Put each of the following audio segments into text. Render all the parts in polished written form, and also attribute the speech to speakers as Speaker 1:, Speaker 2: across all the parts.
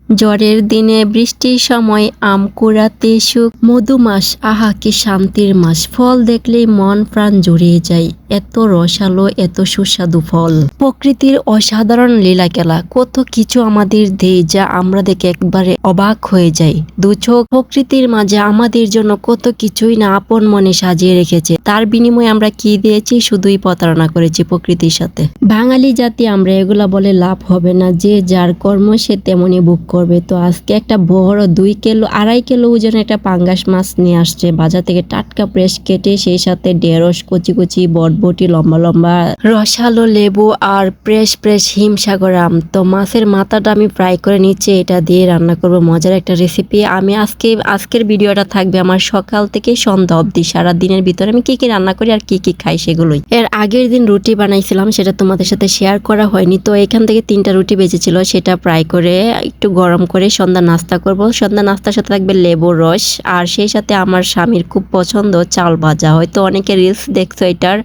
Speaker 1: ঝড়ের দিনে বৃষ্টির সময় আম কুড়াতে সুখ, মধুমাস আহা কি শান্তির মাস। ফল দেখলেই মন প্রাণ জুড়িয়ে যায়, এত রসালো এত সুস্বাদু ফল। প্রকৃতির অসাধারণ লীলাখেলা, কত কিছু আমাদের দেয় যা আমরা দেখে একবারে অবাক হয়ে যাই। দু চোখ প্রকৃতির মাঝে আমাদের জন্য কত কিছুই না আপন মনে সাজিয়ে রেখেছে, তার বিনিময়ে আমরা কি দিয়েছি? শুধুই প্রতারণা করেছি প্রকৃতির সাথে। বাঙালি জাতি আমরা এগুলা বলে লাভ হবে না, যে যার কর্ম সে তেমনি বুক করবে। তো আজকে একটা বড় 2-2.5 কিলো ওজনের একটা পাঙ্গাস মাছ নিয়ে আসছে বাজার থেকে, টাটকা ফ্রেশ কেটে, সেই সাথে ঢেঁড়স কুচি কুচি, বটবটি লম্বা লম্বা, রসালো লেবু আর ফ্রেশ হিমসাগর আম। তো মাছের মাথাটা আমি ফ্রাই করে নিচ্ছি, এটা দিয়ে রান্না করব মজার একটা রেসিপি। আমি আজকের ভিডিওটা থাকবে আমার সকাল থেকে সন্ধ্যা অবধি, সারা দিনের ভিতরে আমি কি কি রান্না করি আর কি কি খাই সেগুলোই। এর আগের দিন রুটি বানাইছিলাম, সেটা তোমাদের সাথে শেয়ার করা হয়নি। তো এখান থেকে 3টা রুটি বেঁচেছিল, সেটা ফ্রাই করে একটু গরম করে সন্ধ্যা নাস্তা করব। সন্ধ্যা নাস্তার সাথে থাকবে লেবুর রস, আর সেই সাথে আমার স্বামীর খুব পছন্দ চাল ভাজা। হয়তো অনেকে রিলস দেখছো এটার,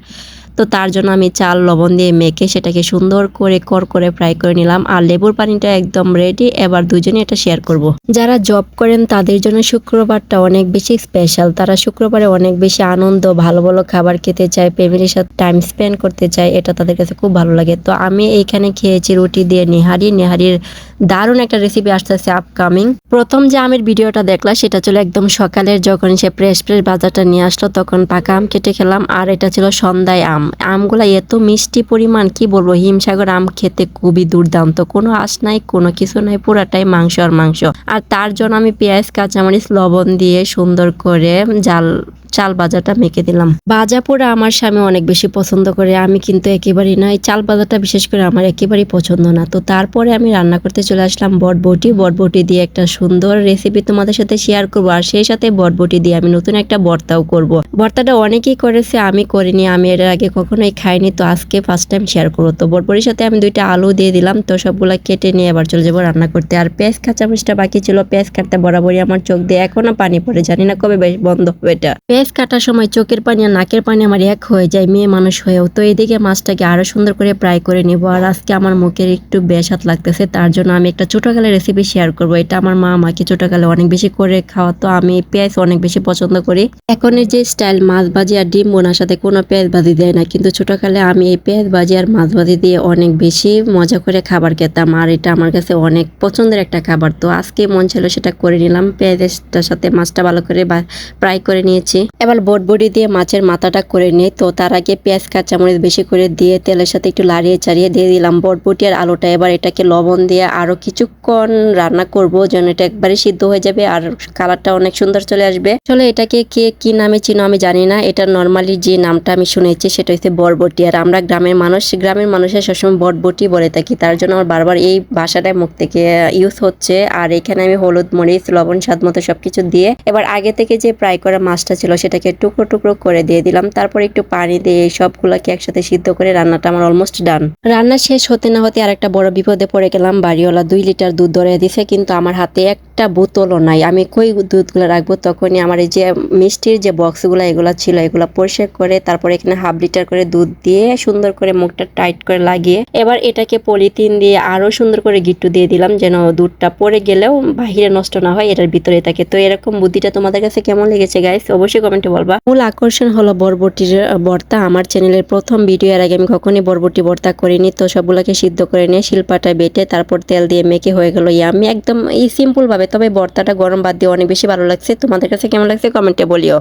Speaker 1: তো তার জন্য আমি চাল লবণ দিয়ে মেখে সেটাকে সুন্দর করে করে ফ্রাই করে নিলাম। আর লেবুর পানিটা একদম রেডি, এবার দুজনে এটা শেয়ার করব। যারা জব করেন তাদের জন্য শুক্রবারটা অনেক বেশি স্পেশাল। তারা শুক্রবারে অনেক বেশি আনন্দ, ভালো ভালো খাবার খেতে চায়, ফ্যামিলির সাথে টাইম স্পেন্ড করতে চায়, এটা তাদের কাছে খুব ভালো লাগে। তো আমি এইখানে খেয়েছি রুটি দিয়ে নেহারির দারুণ একটা রেসিপি আসতেছে আপকামিং। প্রথম যে আমের ভিডিওটা দেখলাম সেটা ছিল একদম সকালের, যখন সে ফ্রেশ বাজারটা নিয়ে আসলো তখন পাকা আম কেটে খেলাম। আর এটা ছিল সন্ধ্যায় আমগুলা এত মিষ্টি পরিমাণ, কি বলবো, হিমসাগর আম খেতে খুবই দুর্দান্ত, কোনো আঁশ নাই, কোনো কিছু নাই, পুরাটাই মাংস আর মাংস। আর তার জন্য আমি পেঁয়াজ কাঁচামরিচ লবণ দিয়ে সুন্দর করে চাল ভাজাটা মেখে দিলাম। ভাজা পোড়া আমার স্বামী অনেক বেশি পছন্দ করে, আমি কিন্তু একেবারেই নয়। চাল ভাজাটা বিশেষ করে আমার একেবারেই পছন্দ না। তো তারপরে আমি রান্না করতে চলে আসলাম বটবটি দিয়ে একটা সুন্দর রেসিপি তোমাদের সাথে শেয়ার করবো। আর সেই সাথে বটবটি দিয়ে আমি নতুন একটা ভর্তাও করব। ভর্তাটা অনেকেই করেছে, আমি করিনি, আমি এর আগে কখনোই খাইনি, তো আজকে ফার্স্ট টাইম শেয়ার করবো। তো বটবটির সাথে আমি 2টা আলু দিয়ে দিলাম। তো সবগুলা কেটে নিয়ে এবার চলে যাবো রান্না করতে। আর পেঁয়াজ কাঁচামরিচটা বাকি ছিল, পেঁয়াজ কাটতে বরাবরই আমার চোখ দিয়ে এখনো পানি পড়ে, জানি না কবে বন্ধ হবে এটা। পেঁয়াজ কাটার সময় চোখের পানি আর নাকের পানি আমার এক হয়ে যায়, মেয়ে মানুষ হয়েও। তো এদিকে মাছটাকে আরো সুন্দর করে ফ্রাই করে নিব। আর আজকে আমার মুখের একটু বেসাত লাগতেছে, তার জন্য আমি একটা ছোটকালের রেসিপি শেয়ার করব। এটা আমার মা আমাকে ছোটকালে অনেক বেশি করে খাওয়াতো, আমি পেঁয়াজ অনেক বেশি পছন্দ করি। এখনের যে স্টাইল মাছ ভাজি আর ডিম বোনার সাথে কোনো পেঁয়াজ ভাজি দেয় না, কিন্তু ছোটকালে আমি এই পেঁয়াজ ভাজি আর মাছ ভাজি দিয়ে অনেক বেশি মজা করে খাবার খেতাম, আর এটা আমার কাছে অনেক পছন্দের একটা খাবার। তো আজকে মন ছিল সেটা করে নিলাম, পেঁয়াজটার সাথে মাছটা ভালো করে ফ্রাই করে নিয়েছি। এবার বটবটি দিয়ে মাছের মাথাটা করে নিই। তো তার আগে পেঁয়াজ কাঁচামরিচ বেশি করে দিয়ে তেলের সাথে একটু লাড়িয়ে চাড়িয়ে দিয়ে দিলাম বটবটি আর আলুটা। এবার এটাকে লবণ দিয়ে আরো কিছুক্ষণ রান্না করব, যেন এটা একবারে সিদ্ধ হয়ে যাবে আর কালারটা অনেক সুন্দর চলে আসবে। চলো এটাকে কে কি নামে চিনো আমি জানি না, এটা নর্মালি যে নামটা আমি শুনেছি সেটা হচ্ছে বরবটি। আর আমরা গ্রামের মানুষের সবসময় বটবটি বলে থাকি, তার জন্য আমার বারবার এই ভাষাটাই মুখ থেকে ইউজ হচ্ছে। আর এখানে আমি হলুদ মরিচ লবণ স্বাদ মতো সবকিছু দিয়ে এবার আগে থেকে যে ফ্রাই করা মাছটা ছিল সেটাকে টুকরো টুকরো করে দিয়ে দিলাম। তারপর একটু পানি দিয়ে সবগুলোকে একসাথে সিদ্ধ করে রান্নাটা আমার অলমোস্ট ডান। রান্না শেষ হতে না হতে আরেকটা বড় বিপদে পড়ে গেলাম। বাড়িওয়ালা 2 লিটার দুধ ধরে দিছে, কিন্তু আমার হাতে একটা বোতলও নাই। আমি কই দুধগুলো রাখবো? তখনই আমার এই যে মিষ্টির যে বক্সগুলো এগুলো ছিল, এগুলো পরিষ্কার করে তারপর এখানে 1/2 লিটার করে দুধ দিয়ে সুন্দর করে মুখটা টাইট করে লাগিয়ে এবার এটাকে পলিথিন দিয়ে আরো সুন্দর করে গিট্টু দিয়ে দিলাম, যেন দুধটা পড়ে গেলেও বাহিরে নষ্ট না হয়, এটার ভিতরে থাকে। তো এরকম বুদ্ধিটা তোমাদের কাছে কেমন লেগেছে গাইস? অবশ্যই কমেন্টে বলবা। মূল আকর্ষণ হলো বরবটির ভর্তা। আমার চ্যানেলের প্রথম ভিডিও, এর আগে আমি কখনই বরবটি ভর্তা করিনি। তো সবগুলোকে সিদ্ধ করে নিয়ে শিলপাটা বেটে তারপর তেল দিয়ে মেখে হয়ে গেল ইয়ামি, একদম এই সিম্পল ভাবে। তবে ভর্তাটা গরম ভাত দিয়ে অনেক বেশি ভালো লাগছে। তোমাদের কাছে কেমন লাগছে কমেন্টে বলিও।